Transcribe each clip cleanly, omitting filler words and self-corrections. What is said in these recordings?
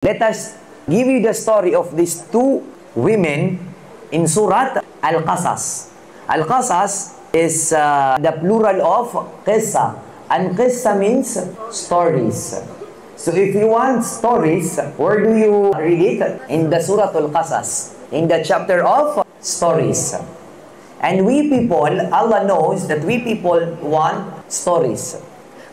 Let us give you the story of these two women in Surat Al-Qasas. Al-Qasas is the plural of qissa. And qissa means stories. So if you want stories, where do you read it? In the Surat Al-Qasas, in the chapter of stories. And we people, Allah knows that we people want stories.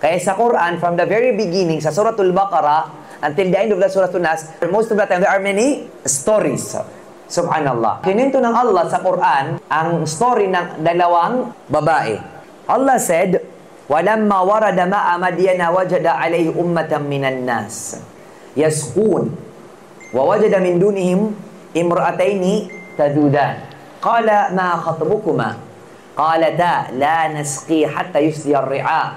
Kaya sa Quran, from the very beginning, sa Surah Al-Baqarah, until the end of the Surah Al-Nas, most of the time, there are many stories. Subhanallah. Kininto ng Allah sa Quran, ang story ng dalawang babae. Allah said, وَلَمَّا وَرَدَ مَاءَ مَدْيَنَ وَجَدَ عَلَيْهِ أُمَّةً مِّنَ النَّاسِ يَسْقُونَ وَوَجَدَ مِن دُونِهِمْ إِمْرَأَتَيْنِ تَذُودَانِ قَالَ مَا خَطْبُكُمَا قَالَتَا لَا نَسْقِي حَتَّى يُصْدِرَ الرِّعَاءُ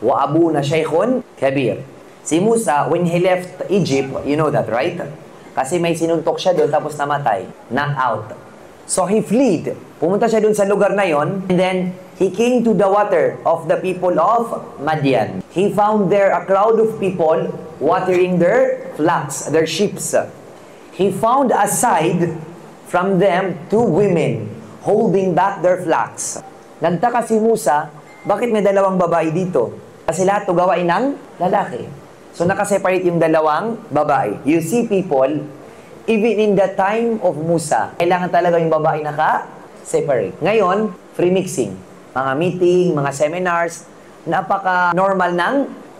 وَأَبُونَا شَيْخٌ كَبِيرٌ. Si Musa, when he left Egypt, you know that, right? Kasi may sinuntok siya doon tapos namatay. Knocked out. So he fled. Pumunta siya doon sa lugar na yon, and then he came to the water of the people of Madian. He found there a crowd of people watering their flocks, their sheep. He found aside from them two women holding back their flocks. Nagtaka si Musa, bakit may dalawang babae dito? Kasi lahat to gawain ng lalaki. So nakaseparate yung dalawang babae. You see people, even in the time of Musa, kailangan talaga yung babae naka-separate. Ngayon, free mixing. Mga meeting, mga seminars, napaka-normal ng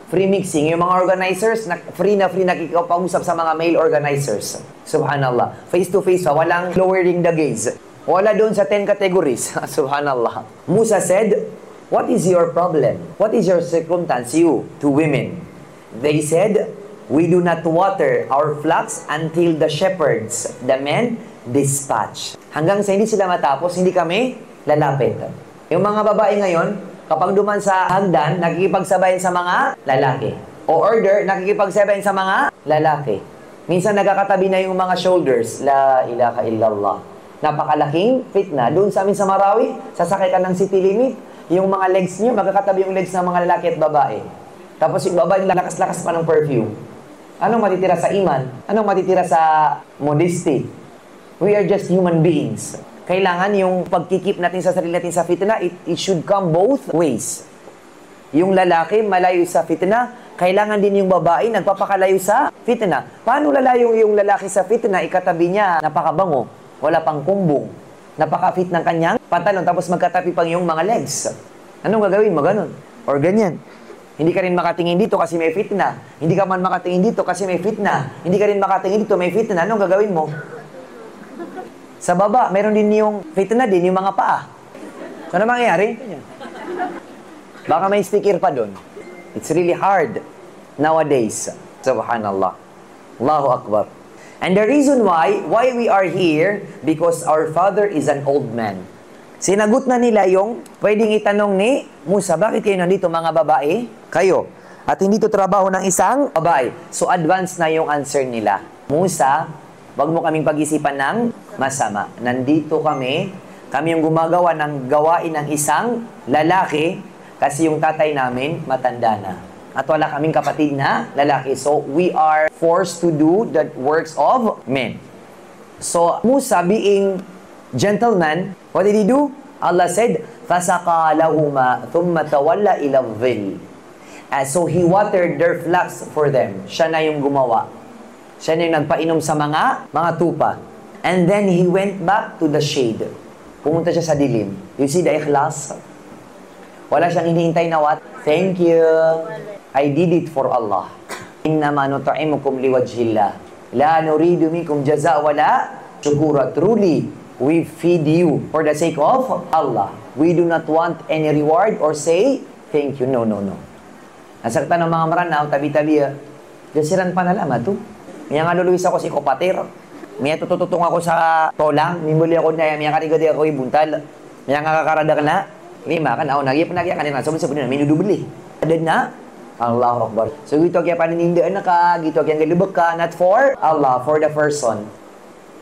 free mixing. Yung mga organizers, free nakikipag-usap sa mga male organizers. Subhanallah. Face-to-face, walang lowering the gaze. Wala doon sa 10 categories. Subhanallah. Musa said, what is your problem? What is your circumstance, you, to women? They said, we do not water our flocks until the shepherds, the men, dispatch. Hanggang sa hindi sila matapos, hindi kami lalapit. Yung mga babae ngayon, kapag duman sa hagdan, nakikipagsabayin sa mga lalaki. O order, nakikipagsabayin sa mga lalaki. Minsan nagkakatabi na yung mga shoulders. La ilaha illallah. Napakalaking fitna. Doon sa amin sa Marawi, sasakay ka ng city limit, yung mga legs niyo, magkakatabi yung legs ng mga lalaki at babae. Tapos yung babae, lakas-lakas pa ng perfume. Anong matitira sa iman? Anong matitira sa modesty? We are just human beings. Kailangan yung pagkikip natin sa sarili natin sa fitna, it should come both ways. Yung lalaki, malayo sa fitna, kailangan din yung babae, nagpapakalayo sa fitna. Paano lalayo yung lalaki sa fitna? Ikatabi niya, napakabango, wala pang kumbong, napaka-fit ng kanyang pantalon, tapos magkatabi pang yung mga legs. Anong gagawin mo? Ganon. Or ganyan. Hindi ka rin makatingin dito kasi may fitna. Hindi ka man makatingin dito kasi may fitna. Hindi ka rin makatingin dito, may fitna. Anong gagawin mo? Sa baba, meron din yung fitna din, yung mga paa. So, ano mangyayari? Baka may sticker pa doon. It's really hard nowadays. Subhanallah. Allahu Akbar. And the reason why we are here, because our father is an old man. Sinagot na nila yung pwedeng itanong ni Musa, bakit kayo nandito mga babae? Kayo. At hindi to trabaho ng isang babae. So advance na yung answer nila. Musa, wag mo kaming pag-isipan ng masama. Nandito kami yung gumagawa ng gawain ng isang lalaki kasi yung tatay namin matanda na. At wala kaming kapatid na lalaki. So we are forced to do the works of men. So Musa being gentleman, what did he do? Allah said, فَسَقَى لَهُمَا ثُمَّ تَوَلَّ إِلَى الظِّلِّ. So he watered their flocks for them. Siya na yung gumawa. Siya na yung nagpainom sa mga tupa. And then he went back to the shade. Pumunta siya sa dilim. You see the ikhlas? Wala siyang hinihintay na what? Thank you. I did it for Allah. إِنَّمَا نُطْعِمُكُمْ لِوَجْهِ اللَّهِ لَا نُرِيدُ مِنكُمْ جَزَاءً وَلَا شُكُورًا. Truly, we feed you for the sake of Allah. We do not want any reward or say, thank you. No, no, no. Nasakta ng mga maranaw, tabi-tabi, jasiran pa na lama to. May nga luluwis ako si Kopatir. May tutututong ako sa tolang. Mimuli ako na, may karigadi ako ibuntal. May nga kakaradak na. Lima ka na, nagya kanina. Sabi sa punina, minudubli. Adad na, Allahu Akbar. So, gito kaya paninindaan na ka, gito kaya galibag ka, not for Allah, for the person.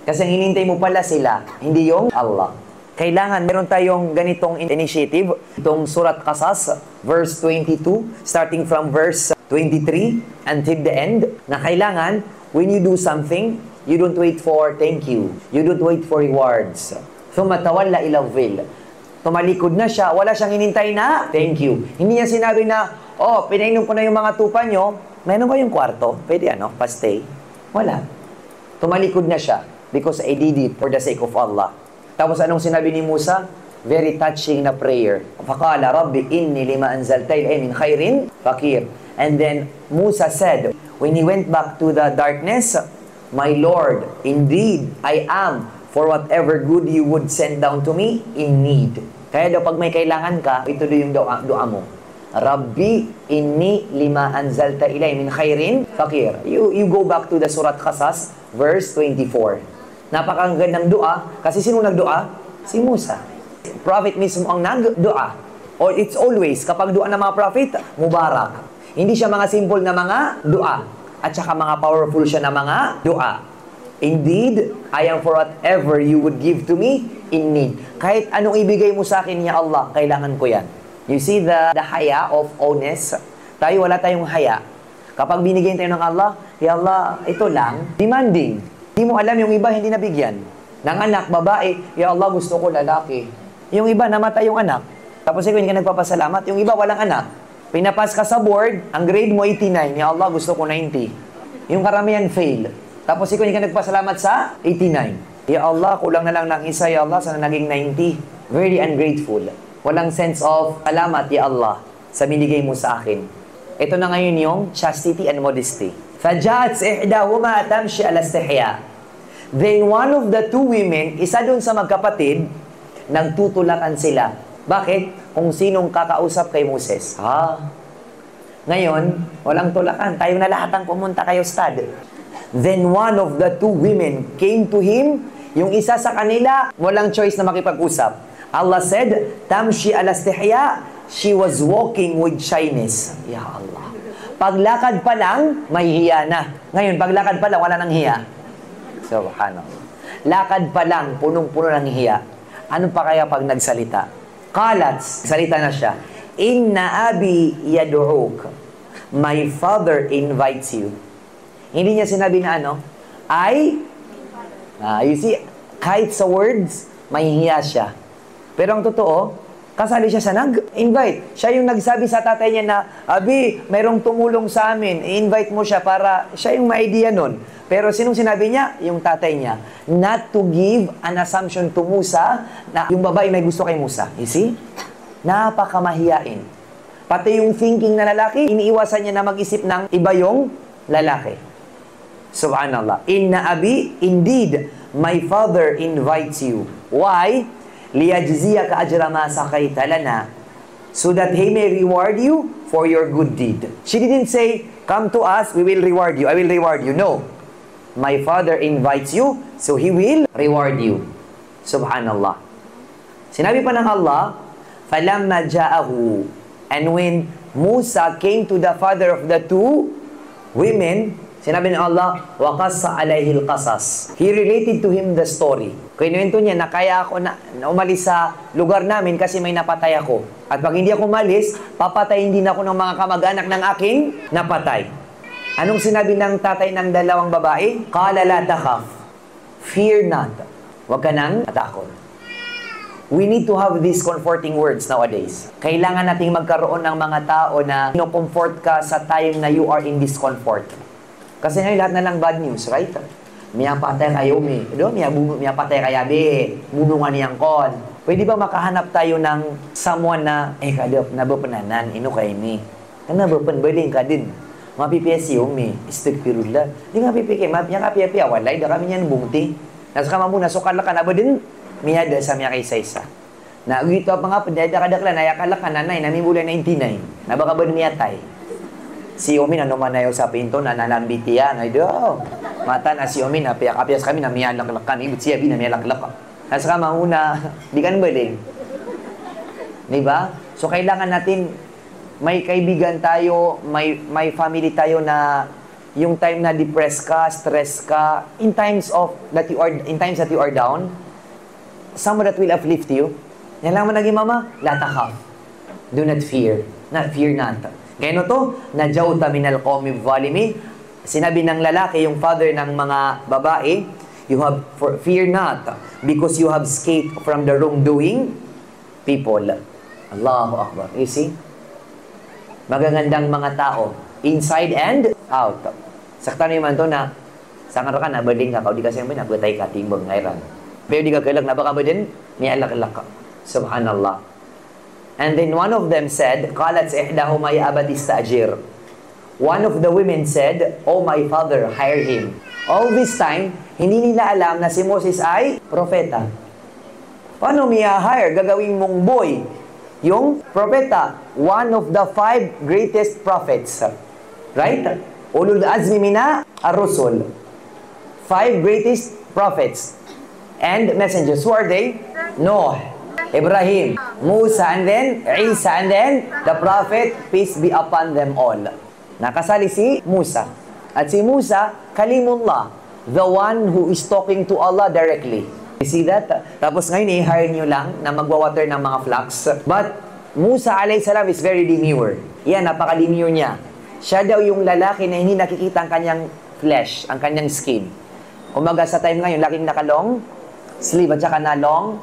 Kasi ang hinintay mo pala sila, hindi yung Allah. Kailangan meron tayong ganitong initiative. Itong Surat Qasas, verse 22, starting from verse 23 until the end, na kailangan when you do something, you don't wait for thank you. You don't wait for rewards. ثُمَّ تَوَلَّ إِلَى الظِّلِّ. Tumalikod na siya, wala siyang hinintay na thank you. Hindi niya sinabi na, oh, pinainom ko na yung mga tupa nyo, meron ba yung kwarto? Pwede pa-stay? Wala. Tumalikod na siya because I did it for the sake of Allah. Tapos anong sinabi ni Musa? Very touching na prayer. فَقَالَ رَبِّ إِنِّي لِمَا أَنزَلْتَ إِلَيَّ مِنْ خَيْرٍ فَقِيرٌ. And then Musa said, when he went back to the darkness, my Lord, indeed, I am for whatever good you would send down to me in need. Kaya daw pag may kailangan ka, ituloy yung dua mo. Rabbi inni lima anzalta ilay min khairin fakir. You go back to the Surat Qasas, verse 24. Napakagandang dua, kasi sino nagdua? Si Musa. Prophet mismo ang nagdua. Or it's always, kapag dua ng mga prophet, mubarak. Hindi siya mga simple na mga dua. At saka mga powerful siya na mga dua. Indeed, I am for whatever you would give to me in need. Kahit anong ibigay mo sa akin, Ya Allah, kailangan ko yan. You see the haya of honest. Tayo, wala tayong haya. Kapag binigyan tayo ng Allah, Ya Allah, ito lang, demanding. Hindi mo alam yung iba, hindi nabigyan. Ng anak, babae, Ya Allah, gusto ko lalaki. Yung iba, namatay yung anak. Tapos ikaw, hindi ka nagpapasalamat. Yung iba, walang anak. Pinapas ka sa board, ang grade mo 89. Ya Allah, gusto ko 90. Yung karamihan, fail. Tapos ikaw, hindi ka nagpasalamat sa 89. Ya Allah, kulang na lang ng isa, Ya Allah, sana naging 90. Very ungrateful. Walang sense of salamat, Ya Allah, sa binigay mo sa akin. Ito na ngayon yung chastity and modesty. فَجَاءَتْ إِحْدَاهُمَا تَمْشِي عَلَى اسْتِحْيَاءٍ. Then one of the two women, isa dun sa magkapatid, nagtutulakan sila. Bakit? Kung sinong kakausap kay Moses. Ngayon, walang tulakan. Tayo na lahat ang pumunta kay Ustad. Then one of the two women came to him. Yung isa sa kanila, walang choice na makipag-usap. Allah said, Tamshi ala istihya, she was walking with shyness. Ya Allah. Paglakad pa lang, may hiya na. Ngayon, paglakad pa lang, wala nang hiya. Subhanallah. Lakad pa lang, punong-puno ng hiya. Ano pa kaya pag nagsalita? Qalat, salita na siya. Inna abi yad'uk. My father invites you. Hindi niya sinabi na you see, kahit sa words, may hiya siya. Pero ang totoo, kasali siya sa nag-invite. Siya yung nagsabi sa tatay niya na, Abi, mayroong tumulong sa amin. I-invite mo siya para siya yung ma-idea nun. Pero sinong sinabi niya? Yung tatay niya. Not to give an assumption to Musa na yung babae may gusto kay Musa. You see? Napakamahiyain. Pati yung thinking na lalaki, iniiwasan niya na mag-isip ng iba yung lalaki. Subhanallah. Inna abi, indeed, my father invites you. Why? Liyajziyaka ajra ma saqaita lana, so that he may reward you for your good deed. She didn't say, come to us, we will reward you, I will reward you. No. My father invites you, so he will reward you. Subhanallah. Sinabi pa ng Allah, فَلَمَّا جَاءَهُ. And when Musa came to the father of the two women, sinabi ng Allah, وَقَصَّ عَلَيْهِ الْقَصَص. He related to him the story. Kinuwento niya na kaya ako na umalis sa lugar namin kasi may napatay ako. At pag hindi ako umalis, papatayin din ako ng mga kamag-anak ng aking napatay. Anong sinabi ng tatay ng dalawang babae? Qala la takhaf. Fear not. Huwag ka nang matakot. We need to have these comforting words nowadays. Kailangan nating magkaroon ng mga tao na comfort ka sa time na you are in discomfort. Kasi ngayon lahat na lang bad news, right? Miya patay kayo, miya patay kaya, bunungan niyang kon. Pwede ba makahanap tayo ng someone na, kadap, nabapenanan, ino kayo mi. Nabapen, baling ka din. Mapipiyasi yung mi, istigpirula. Di nga pipikay, miya kapiyapi, awalay, da kami niyan bungti. Nasa kama muna, sukala ka na ba din? Miya da sa miya kay isa. Na, ito pa nga, padadakadakla, nayakala ka nanay, namimula 99. Nabaka ba miyatay? Si Omi na numanayo sa pinto na nanambiti yan. Ay do. Mata na si Omi na piyakapiyas kami na miyalaklakan. Ibig siya na miyalaklak. Nasa ka mauna, di ka nabaling. Diba? So kailangan natin may kaibigan tayo, may family tayo na yung time na depressed ka, stress ka, in times that you are down, someone that will uplift you. Yan lang mo naging mama, la takhaf. Do not fear. Not fear not. Kaya no to, najawta minal qawmi zalimin, Sinabi ng lalaki, yung father ng mga babae, fear not, because you have escaped from the wrongdoing people. Allahu Akbar. You see? Magagandang mga tao, inside and out. Sakta naman to na, sa nga ka na, baling ka, di kasi naman, nagbatay ka, timbang ngayran. Pero di ka kalag, nabaka ba din? May alak-alak ka. Subhanallah. And then one of them said, qalat ihdahuma ya abati istajir. One of the women said, "Oh my father, hire him." All this time, hindi nila alam na si Moses ay propeta. Paano hire? Gagawin mong boy. Yung propeta, one of the 5 greatest prophets. Right? Ulul azmi mina ar-rusul. 5 greatest prophets and messengers. Who are they? Noah, Ibrahim, Musa, and then Isa, and then the prophet, peace be upon them all. Nakasali si Musa. At si Musa, Kalimullah, the one who is talking to Allah directly. You see that? Tapos ngayon, i-hire nyo lang na magwawater ng mga flocks. But Musa alayhi salam is very demure. Yan, napaka-demure niya. Siya daw yung lalaki na hindi nakikita ang kanyang flesh, ang kanyang skin. Kumaga sa time ngayon, laking nakalong sleeve at saka na long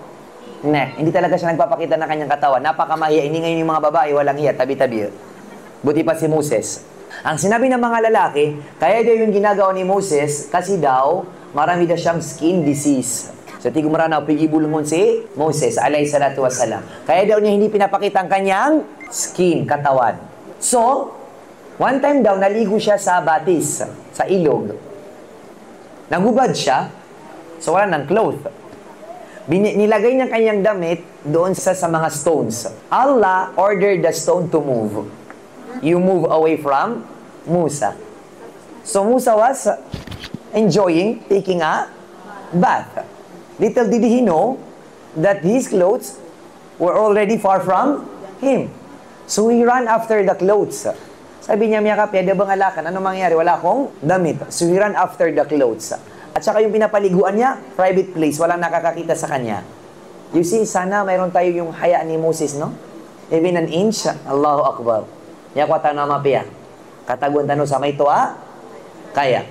neck. Hindi talaga siya nagpapakita ng kanyang katawan. Napakamahiya. Hindi ngayon yung mga babae, walang hiya, tabi-tabi. Buti pa si Moses. Ang sinabi ng mga lalaki, kaya daw yung ginagawa ni Moses, kasi daw, marami daw siyang skin disease. So, tigumara na, pigibulungon si Moses, alayhi salatu wassalam. Kaya daw niya hindi pinapakita ang kanyang skin, katawan. So, one time daw, naligo siya sa batis, sa ilog. Nagubad siya, so wala ng cloth. Nilagay niya kanyang damit doon sa mga stones. Allah ordered the stone to move. You move away from Musa. So Musa was enjoying taking a bath. Little did he know that his clothes were already far from him. So he ran after the clothes. Sabi niya, Miyaka, pwede bang alakan? Ano mangyari? Wala akong damit. So he ran after the clothes. At saka yung pinapaliguan niya, private place, walang nakakakita sa kanya. You see, sana mayroon tayo yung hayaan ni Moses, no? Even an inch, Allahu Akbar. Yakwata na mapiya. Kataguan tanong sa may tuwa, kaya.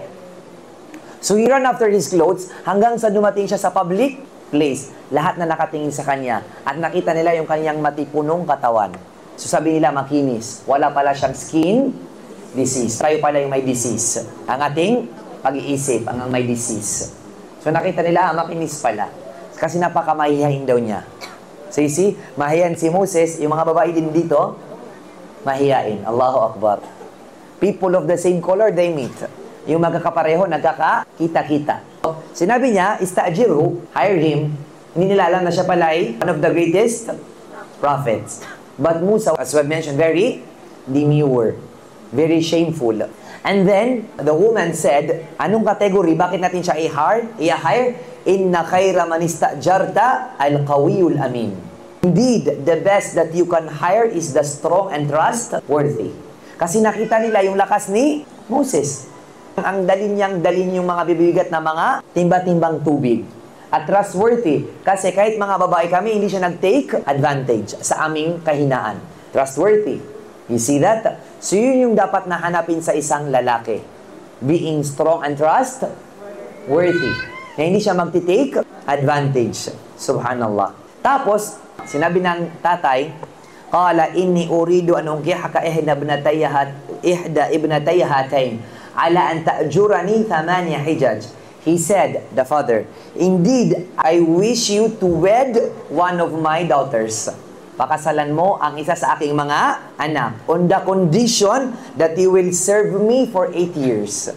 So he ran after his clothes hanggang sa dumating siya sa public place. Lahat na nakatingin sa kanya. At nakita nila yung kanyang matipunong katawan. So sabi nila, makinis. Wala pala siyang skin disease. Tayo pala yung may disease. Ang ating pag-iisip, ang may disease. So nakita nila, makinis pala. Kasi napakamahihain daw niya. So you see, mahihain si Moses, yung mga babae din dito, mahihain. Allahu Akbar. People of the same color, they meet. Yung magkakapareho, nagkakakita-kita. Sinabi niya, istajirhu, hire him. Hindi nila alam na siya pala ay one of the greatest prophets. But Musa, as we mentioned, very demure, very shameful. And then, the woman said, anong category? Bakit natin siya i-hire? Inna khayra man istajarta al-qawiyul amin. Indeed, the best that you can hire is the strong and trustworthy. Kasi nakita nila yung lakas ni Moses. Ang dalin yung mga bibigat na mga timba-timbang tubig. At trustworthy, kasi kahit mga babae kami, hindi siya nag-take advantage sa aming kahinaan. Trustworthy. You see that? So yun yung dapat na hanapin sa isang lalaki. Being strong and trustworthy. Na hindi siya mag-take advantage. Subhanallah. Tapos, sinabi ng tatay, qala inni uridu an unkihaka ihda ibnatayya hatain ala an ta'jurani 8 hijaj. He said, the father, indeed, I wish you to wed one of my daughters. Pakasalan mo ang isa sa aking mga anak on the condition that you will serve me for 8 years.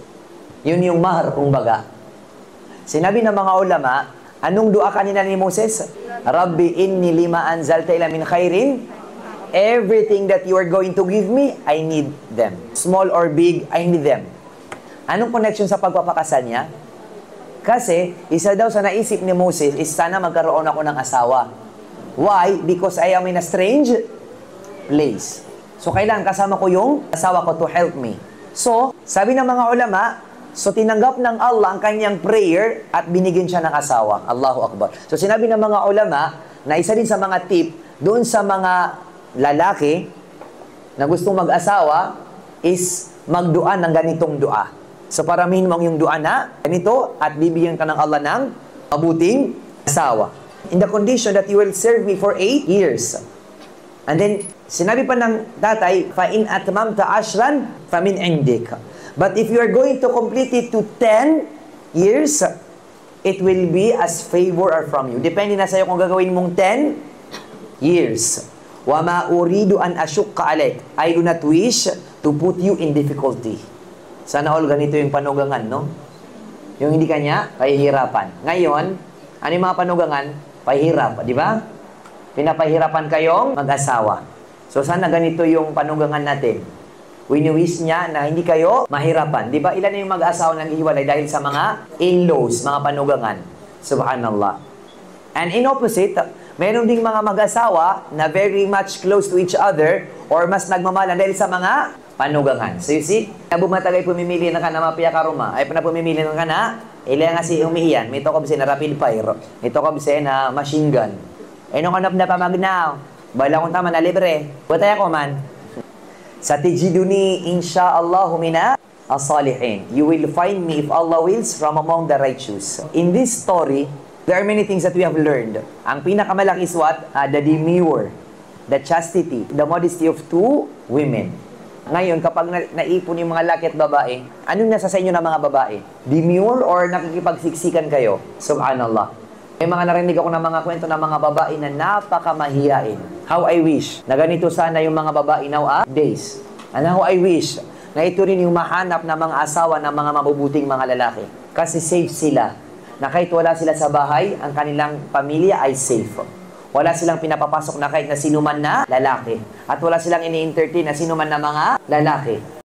Yun yung mahar, kumbaga. Sinabi ng mga ulama, anong dua kanina ni Moses? Rabbi inni lima anzalta ila min khairin. Everything that you are going to give me, I need them. Small or big, I need them. Anong connection sa pagpapakasal niya? Kasi, isa daw sa naisip ni Moses is sana magkaroon ako ng asawa. Why? Because I am in a strange place. So, kailangan kasama ko yung asawa ko to help me. So, sabi ng mga ulama, so tinanggap ng Allah ang kanyang prayer at binigyan siya ng asawa. Allahu Akbar. So, sinabi ng mga ulama na isa din sa mga tip doon sa mga lalaki na gustong mag-asawa is magdua ng ganitong dua. So paramihin mo ang iyong dua na ganito at bibigyan ka ng Allah ng mabuting asawa. In the condition that you will serve me for 8 years. And then, sinabi pa ng tatay, فَإِنْ أَتْمَمْتَ عَشْرًا فَمِنْ عِنْدِكَ. But if you are going to complete it to 10 years, it will be as favor or from you. Depende na sa'yo kung gagawin mong 10 years. وَمَا أُرِيدُ أَنْ أَشُقَّ عَلَيْكَ. I do not wish to put you in difficulty. Sana all ganito yung panugangan, no? Yung hindi kanya, pahihirapan. Ngayon, ano yung mga panugangan? Pahihirap, di ba? Pinapahirapan kayong mag-asawa. So sana ganito yung panugangan natin. Wini-wish niya na hindi kayo mahirapan. Di ba? Ilan na yung mag-asawa nang ihiwalay dahil sa mga in-laws, mga panugangan. Subhanallah. And in opposite, meron ding mga mag-asawa na very much close to each other or mas nagmamahalan dahil sa mga panugangan. So you see, nabumatagay pumimili na ka na mapiya karuma, ay pumimili na ka na, ilan nga si umihiyan, may tokobse na rapid fire, may tokobse na machine gun. Eh nung kanap na pamagnaw, bala kong tama na libre, butay ako man. Sa tijiduni, insha'Allahu mina as-salihin. You will find me if Allah wills from among the righteous. In this story, there are many things that we have learned. Ang pinakamalaki is what? The demure, the chastity, the modesty of 2 women. Ngayon, kapag naipon yung mga laki at babae, anong nasa sa inyo ng mga babae? Demure or nakikipagsiksikan kayo? Subhanallah. May mga narinig ako ng mga kwento ng mga babae na napakamahiyain. How I wish na ganito sana yung mga babae nowadays. And how I wish na ito rin yung mahanap na mga asawa ng mga mabubuting mga lalaki. Kasi safe sila. Na kahit wala sila sa bahay, ang kanilang pamilya ay safe. Wala silang pinapapasok na kahit na sinuman na lalaki. At wala silang ini-entertain na sinuman na mga lalaki.